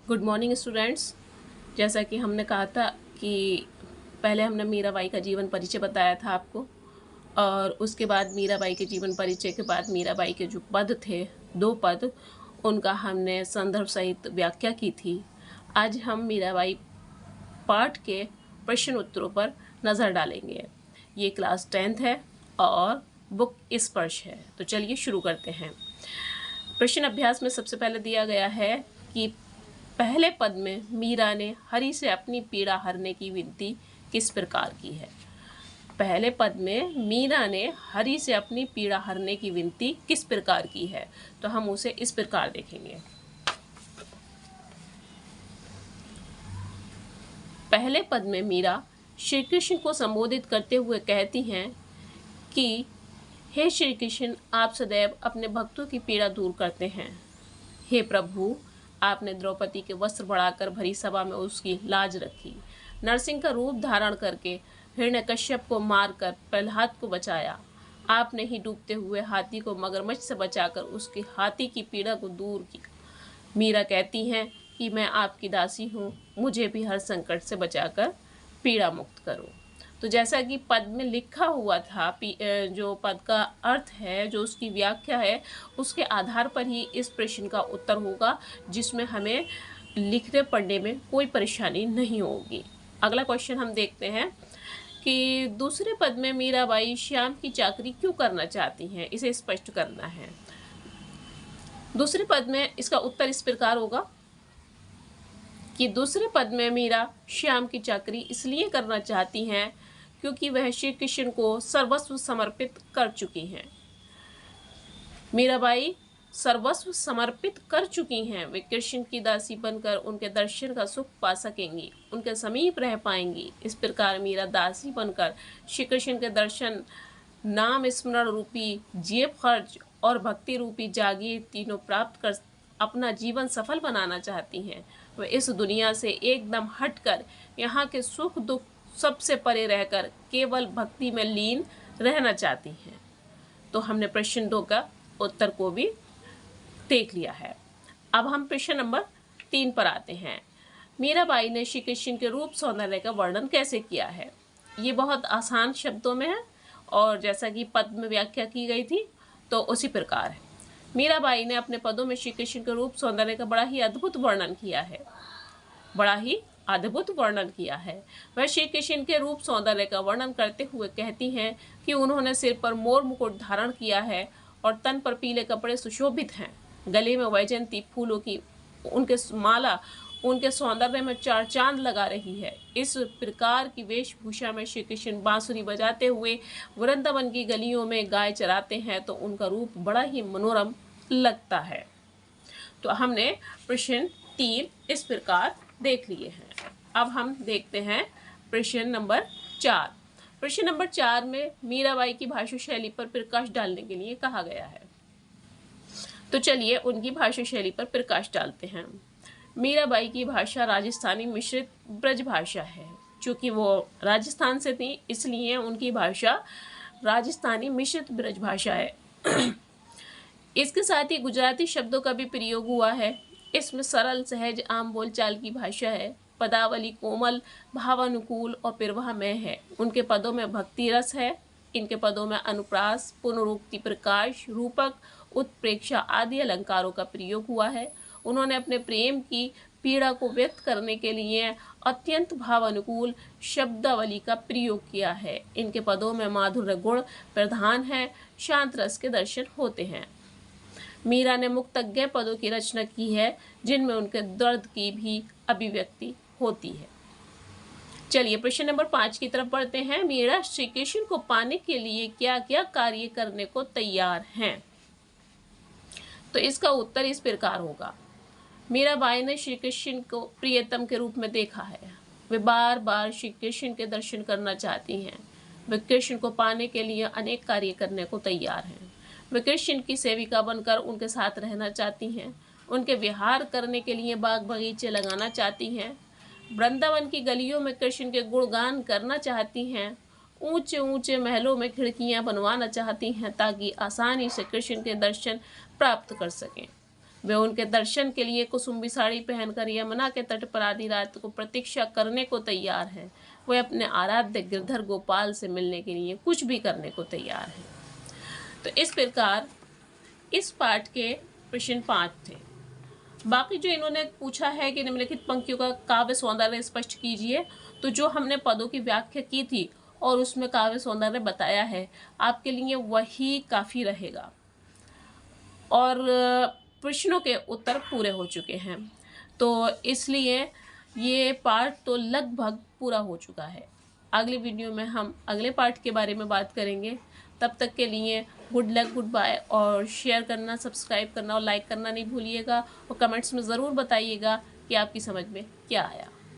Good morning students. जैसा कि हमने कहा था कि पहले हमने मीराबाई का जीवन परिचय बताया था आपको, और उसके बाद मीराबाई के जीवन परिचय के बाद मीराबाई के जो पद थे, 2 पद, उनका हमने संदर्भ सहित व्याख्या की थी। आज हम मीराबाई पाठ के प्रश्न उत्तरों पर नज़र डालेंगे। ये क्लास 10th है और बुक स्पर्श है। तो चलिए शुरू करते हैं। प्रश्न अभ्यास में सबसे पहले दिया गया है कि पहले पद में मीरा ने हरि से अपनी पीड़ा हरने की विनती किस प्रकार की है। पहले पद में मीरा ने हरि से अपनी पीड़ा हरने की विनती किस प्रकार की है, तो हम उसे इस प्रकार देखेंगे। पहले पद में मीरा श्री कृष्ण को संबोधित करते हुए कहती हैं कि हे श्री कृष्ण, आप सदैव अपने भक्तों की पीड़ा दूर करते हैं। हे प्रभु, आपने द्रौपदी के वस्त्र बढ़ाकर भरी सभा में उसकी लाज रखी। नरसिंह का रूप धारण करके हिरण्यकश्यप को मारकर प्रहलाद को बचाया। आपने ही डूबते हुए हाथी को मगरमच्छ से बचाकर उसकी हाथी की पीड़ा को दूर किया। मीरा कहती हैं कि मैं आपकी दासी हूँ, मुझे भी हर संकट से बचाकर पीड़ा मुक्त करो। तो जैसा कि पद में लिखा हुआ था, जो पद का अर्थ है, जो उसकी व्याख्या है, उसके आधार पर ही इस प्रश्न का उत्तर होगा, जिसमें हमें लिखने पढ़ने में कोई परेशानी नहीं होगी। अगला क्वेश्चन हम देखते हैं कि दूसरे पद में मीराबाई श्याम की चाकरी क्यों करना चाहती हैं, इसे स्पष्ट करना है। दूसरे पद में इसका उत्तर इस प्रकार होगा कि दूसरे पद में मीरा श्याम की चाकरी इसलिए करना चाहती हैं क्योंकि वह श्री कृष्ण को सर्वस्व समर्पित कर चुकी हैं। मीराबाई सर्वस्व समर्पित कर चुकी हैं। वे कृष्ण की दासी बनकर उनके दर्शन का सुख पा सकेंगी, उनके समीप रह पाएंगी। इस प्रकार मीरा दासी बनकर श्री कृष्ण के दर्शन, नाम स्मरण रूपी जेब खर्च और भक्ति रूपी जागीर तीनों प्राप्त कर अपना जीवन सफल बनाना चाहती हैं। वे इस दुनिया से एकदम हटकर यहाँ के सुख दुख सबसे परे रहकर केवल भक्ति में लीन रहना चाहती हैं। तो हमने प्रश्न 2 का उत्तर को भी देख लिया है। अब हम प्रश्न नंबर 3 पर आते हैं। मीराबाई ने श्री कृष्ण के रूप सौंदर्य का वर्णन कैसे किया है। ये बहुत आसान शब्दों में है और जैसा कि पद में व्याख्या की गई थी तो उसी प्रकार है। मीराबाई ने अपने पदों में श्री कृष्ण के रूप सौंदर्य का बड़ा ही अद्भुत वर्णन किया है। वह श्री कृष्ण के रूप सौंदर्य का वर्णन करते हुए कहती हैं कि उन्होंने सिर पर मोर मुकुट धारण किया है और तन पर पीले कपड़े सुशोभित हैं। गले में वैजयंती फूलों की उनके माला उनके सौंदर्य में 4 चांद लगा रही है। इस प्रकार की वेशभूषा में श्री कृष्ण बांसुरी बजाते हुए वृंदावन की गलियों में गाय चराते हैं तो उनका रूप बड़ा ही मनोरम लगता है। तो हमने प्रश्न 3 इस प्रकार देख लिए हैं। अब हम देखते हैं प्रश्न नंबर 4। प्रश्न नंबर 4 में मीराबाई की भाषा शैली पर प्रकाश डालने के लिए कहा गया है। तो चलिए उनकी भाषा शैली पर प्रकाश डालते हैं। मीराबाई की भाषा राजस्थानी मिश्रित ब्रज भाषा है। चूँकि वो राजस्थान से थी इसलिए उनकी भाषा राजस्थानी मिश्रित ब्रज भाषा है। इसके साथ ही गुजराती शब्दों का भी प्रयोग हुआ है। इसमें सरल सहज आम बोलचाल की भाषा है। पदावली कोमल, भावानुकूल और प्रवाहमय है। उनके पदों में भक्ति रस है। इनके पदों में अनुप्रास, पुनरुक्ति, प्रकाश, रूपक, उत्प्रेक्षा आदि अलंकारों का प्रयोग हुआ है। उन्होंने अपने प्रेम की पीड़ा को व्यक्त करने के लिए अत्यंत भावानुकूल शब्दावली का प्रयोग किया है। इनके पदों में माधुर्य गुण प्रधान है। शांत रस के दर्शन होते हैं। मीरा ने मुक्तज्ञ पदों की रचना की है जिनमें उनके दर्द की भी अभिव्यक्ति होती है। चलिए प्रश्न नंबर 5 की तरफ बढ़ते हैं। मीरा श्री कृष्ण को पाने के लिए क्या क्या कार्य करने को तैयार हैं, तो इसका उत्तर इस प्रकार होगा। मीराबाई ने श्री कृष्ण को प्रियतम के रूप में देखा है। वे बार बार श्री कृष्ण के दर्शन करना चाहती हैं। वे कृष्ण को पाने के लिए अनेक कार्य करने को तैयार हैं। वे कृष्ण की सेविका बनकर उनके साथ रहना चाहती हैं। उनके विहार करने के लिए बाग बगीचे लगाना चाहती हैं। वृंदावन की गलियों में कृष्ण के गुणगान करना चाहती हैं। ऊंचे ऊंचे महलों में खिड़कियां बनवाना चाहती हैं ताकि आसानी से कृष्ण के दर्शन प्राप्त कर सकें। वे उनके दर्शन के लिए कुसुम्बी साड़ी पहनकर यमुना के तट पर आधी रात को प्रतीक्षा करने को तैयार है। वे अपने आराध्य गिरधर गोपाल से मिलने के लिए कुछ भी करने को तैयार है। तो इस प्रकार इस पाठ के प्रश्न 5 थे। बाकी जो इन्होंने पूछा है कि निम्नलिखित पंक्तियों का काव्य सौंदर्य स्पष्ट कीजिए, तो जो हमने पदों की व्याख्या की थी और उसमें काव्य सौंदर्य बताया है, आपके लिए वही काफ़ी रहेगा। और प्रश्नों के उत्तर पूरे हो चुके हैं, तो इसलिए ये पार्ट तो लगभग पूरा हो चुका है। अगली वीडियो में हम अगले पार्ट के बारे में बात करेंगे। तब तक के लिए गुड लक, गुड बाय, और शेयर करना, सब्सक्राइब करना और लाइक करना नहीं भूलिएगा, और कमेंट्स में ज़रूर बताइएगा कि आपकी समझ में क्या आया।